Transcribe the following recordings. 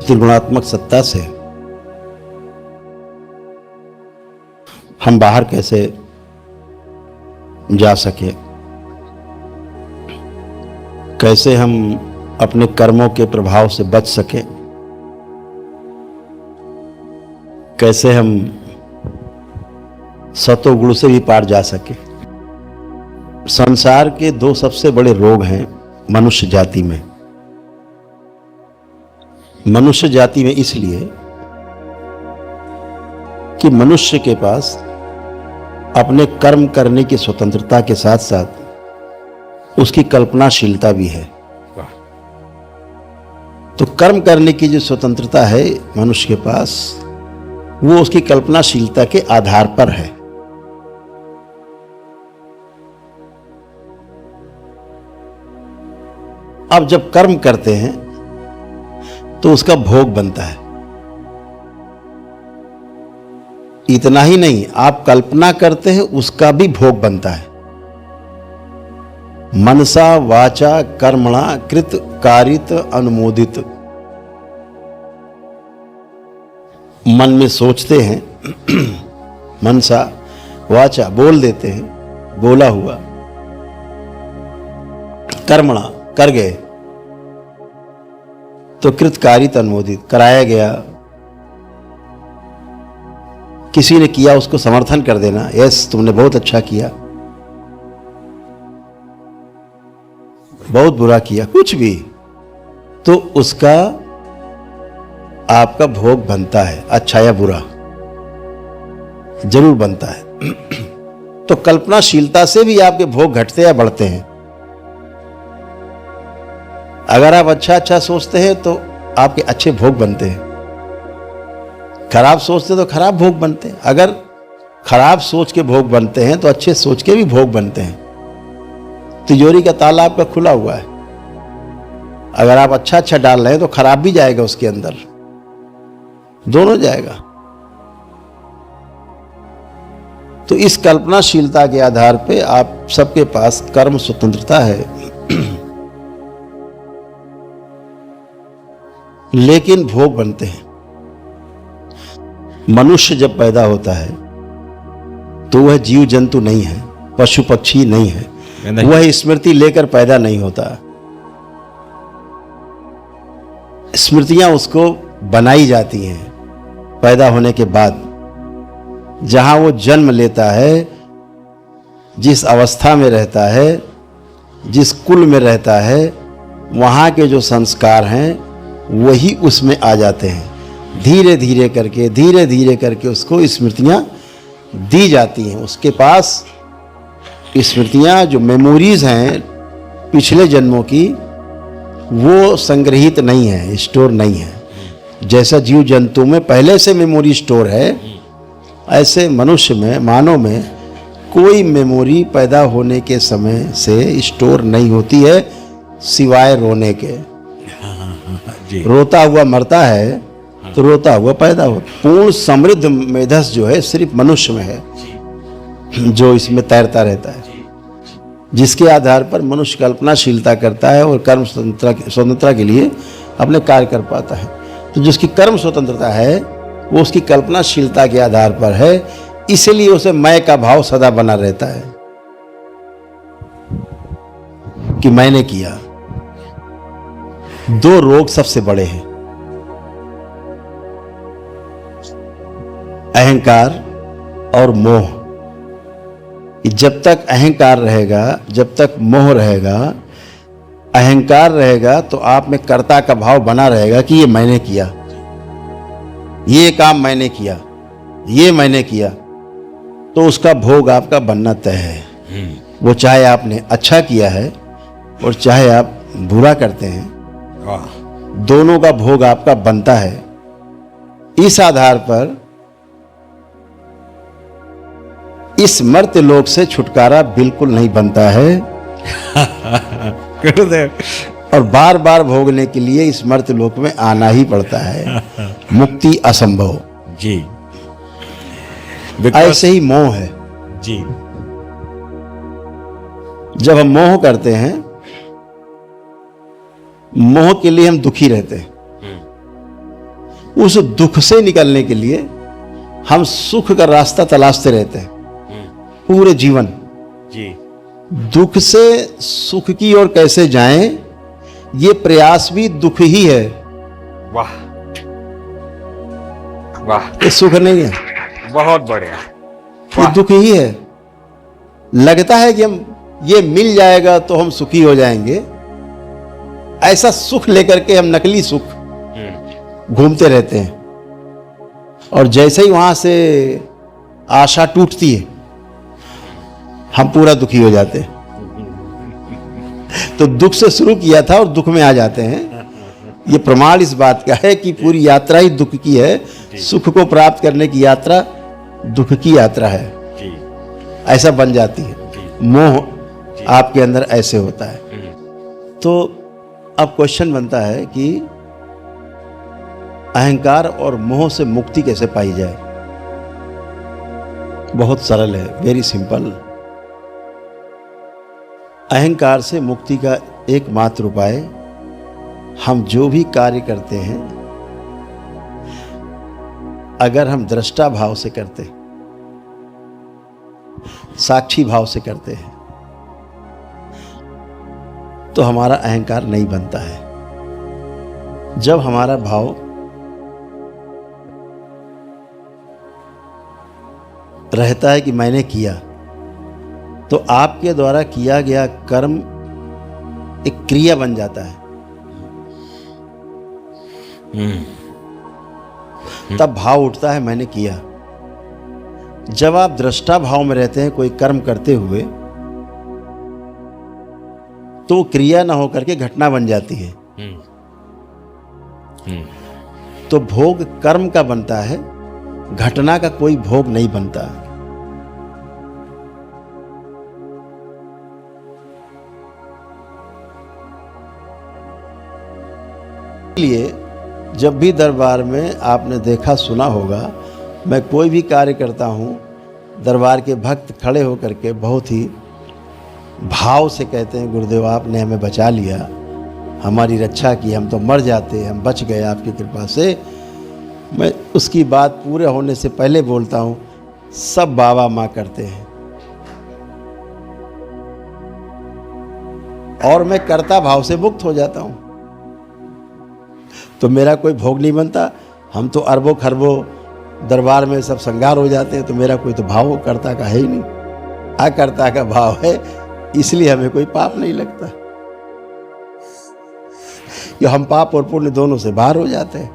त्रिगुणात्मक सत्ता से हम बाहर कैसे जा सके, कैसे हम अपने कर्मों के प्रभाव से बच सके, कैसे हम सतोगुण से भी पार जा सके। संसार के दो सबसे बड़े रोग हैं मनुष्य जाति में। मनुष्य जाति में इसलिए कि मनुष्य के पास अपने कर्म करने की स्वतंत्रता के साथ साथ उसकी कल्पनाशीलता भी है। तो कर्म करने की जो स्वतंत्रता है मनुष्य के पास, वो उसकी कल्पनाशीलता के आधार पर है। अब जब कर्म करते हैं तो उसका भोग बनता है। इतना ही नहीं, आप कल्पना करते हैं उसका भी भोग बनता है। मनसा वाचा कर्मणा कृत कारित अनुमोदित। मन में सोचते हैं, मनसा वाचा बोल देते हैं, बोला हुआ, कर्मणा कर गए तो कृतकारित अनुमोदित कराया गया। किसी ने किया उसको समर्थन कर देना, यस तुमने बहुत अच्छा किया, बहुत बुरा किया, कुछ भी, तो उसका आपका भोग बनता है, अच्छा या बुरा जरूर बनता है। तो कल्पनाशीलता से भी आपके भोग घटते या बढ़ते हैं। अगर आप अच्छा अच्छा सोचते हैं तो आपके अच्छे भोग बनते हैं, खराब सोचते तो खराब भोग बनते हैं। अगर खराब सोच के भोग बनते हैं तो अच्छे सोच के भी भोग बनते हैं। तिजोरी का ताला आपका खुला हुआ है, अगर आप अच्छा अच्छा डाल रहे हैं तो खराब भी जाएगा उसके अंदर, दोनों जाएगा। तो इस कल्पनाशीलता के आधार पे आप सबके पास कर्म स्वतंत्रता है, लेकिन भोग बनते हैं। मनुष्य जब पैदा होता है तो वह जीव जंतु नहीं है, पशु पक्षी नहीं है, वह स्मृति लेकर पैदा नहीं होता। स्मृतियां उसको बनाई जाती हैं पैदा होने के बाद। जहां वो जन्म लेता है, जिस अवस्था में रहता है, जिस कुल में रहता है, वहां के जो संस्कार हैं वही उसमें आ जाते हैं। धीरे धीरे करके उसको स्मृतियां दी जाती हैं। उसके पास स्मृतियां जो मेमोरीज हैं पिछले जन्मों की, वो संग्रहित नहीं है, स्टोर नहीं है। जैसा जीव जंतु में पहले से मेमोरी स्टोर है, ऐसे मनुष्य में, मानव में कोई मेमोरी पैदा होने के समय से स्टोर नहीं होती है, सिवाय रोने के। रोता हुआ मरता है तो रोता हुआ पैदा होता। पूर्ण समृद्ध मेधस जो है सिर्फ मनुष्य में है, जो इसमें तैरता रहता है, जिसके आधार पर मनुष्य कल्पनाशीलता करता है और कर्म स्वतंत्रता के लिए अपने कार्य कर पाता है। तो जिसकी कर्म स्वतंत्रता है वो उसकी कल्पनाशीलता के आधार पर है, इसलिए उसे मैं का भाव सदा बना रहता है कि मैंने किया। दो रोग सबसे बड़े हैं, अहंकार और मोह। जब तक अहंकार रहेगा, जब तक मोह रहेगा, अहंकार रहेगा, तो आप में कर्ता का भाव बना रहेगा कि ये मैंने किया, ये काम मैंने किया, ये मैंने किया। तो उसका भोग आपका बनना तय है। वो चाहे आपने अच्छा किया है और चाहे आप बुरा करते हैं, दोनों का भोग आपका बनता है। इस आधार पर इस मर्त्य लोक से छुटकारा बिल्कुल नहीं बनता है और बार बार भोगने के लिए इस मर्त्य लोक में आना ही पड़ता है। मुक्ति असंभव जी। ऐसे ही मोह है जी। जब हम मोह करते हैं, मोह के लिए हम दुखी रहते हैं। उस दुख से निकलने के लिए हम सुख का रास्ता तलाशते रहते हैं पूरे जीवन जी। दुख से सुख की ओर कैसे जाएं, ये प्रयास भी दुख ही है। वाह वाह, ये सुख नहीं है, बहुत बढ़िया। ये दुख ही है। लगता है कि हम ये मिल जाएगा तो हम सुखी हो जाएंगे, ऐसा सुख लेकर के हम नकली सुख घूमते रहते हैं, और जैसे ही वहां से आशा टूटती है हम पूरा दुखी हो जाते हैं। तो दुख से शुरू किया था और दुख में आ जाते हैं। ये प्रमाण इस बात का है कि पूरी यात्रा ही दुख की है। सुख को प्राप्त करने की यात्रा दुख की यात्रा है, जी। ऐसा बन जाती है। मोह आपके अंदर ऐसे होता है। तो अब क्वेश्चन बनता है कि अहंकार और मोह से मुक्ति कैसे पाई जाए। बहुत सरल है, वेरी सिंपल। अहंकार से मुक्ति का एकमात्र उपाय, हम जो भी कार्य करते हैं अगर हम दृष्टा भाव से करते, साक्षी भाव से करते हैं तो हमारा अहंकार नहीं बनता है। जब हमारा भाव रहता है कि मैंने किया, तो आपके द्वारा किया गया कर्म एक क्रिया बन जाता है। तब भाव उठता है मैंने किया। जब आप दृष्टा भाव में रहते हैं कोई कर्म करते हुए, तो वो क्रिया ना होकर के घटना बन जाती है। तो भोग कर्म का बनता है, घटना का कोई भोग नहीं बनता। इसलिए जब भी दरबार में आपने देखा सुना होगा, मैं कोई भी कार्य करता हूँ, दरबार के भक्त खड़े होकर के बहुत ही भाव से कहते हैं गुरुदेव आपने हमें बचा लिया, हमारी रक्षा की, हम तो मर जाते, हम बच गए आपकी कृपा से। मैं उसकी बात पूरे होने से पहले बोलता हूँ, सब बाबा माँ करते हैं और मैं कर्ता भाव से मुक्त हो जाता हूँ। तो मेरा कोई भोग नहीं बनता। हम तो अरबों खरबों दरबार में सब श्रृंगार हो जाते हैं, तो मेरा कोई तो भाव कर्ता का है ही नहीं, अकर्ता का भाव है। इसलिए हमें कोई पाप नहीं लगता कि हम पाप और पुण्य दोनों से बाहर हो जाते हैं।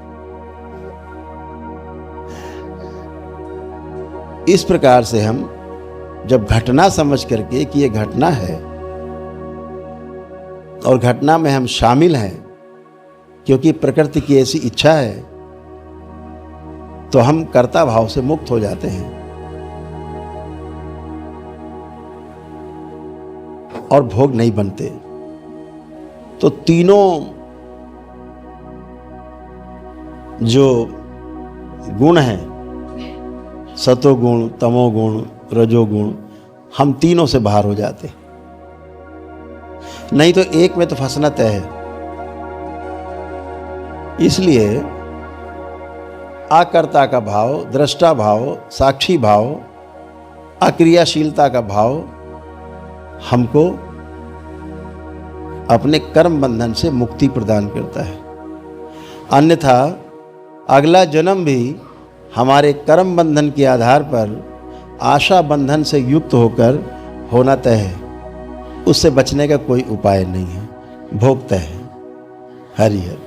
इस प्रकार से हम जब घटना समझ करके कि ये घटना है और घटना में हम शामिल हैं क्योंकि प्रकृति की ऐसी इच्छा है, तो हम कर्ता भाव से मुक्त हो जाते हैं और भोग नहीं बनते। तो तीनों जो गुण हैं, सतोगुण, तमोगुण, रजोगुण, हम तीनों से बाहर हो जाते, नहीं तो एक में तो फंसना तय है। इसलिए अकर्ता का भाव, दृष्टा भाव, साक्षी भाव, अक्रियाशीलता का भाव हमको अपने कर्म बंधन से मुक्ति प्रदान करता है। अन्यथा अगला जन्म भी हमारे कर्म बंधन के आधार पर आशा बंधन से युक्त होकर होना तय है। उससे बचने का कोई उपाय नहीं है, भोग तय है। हरि हरि।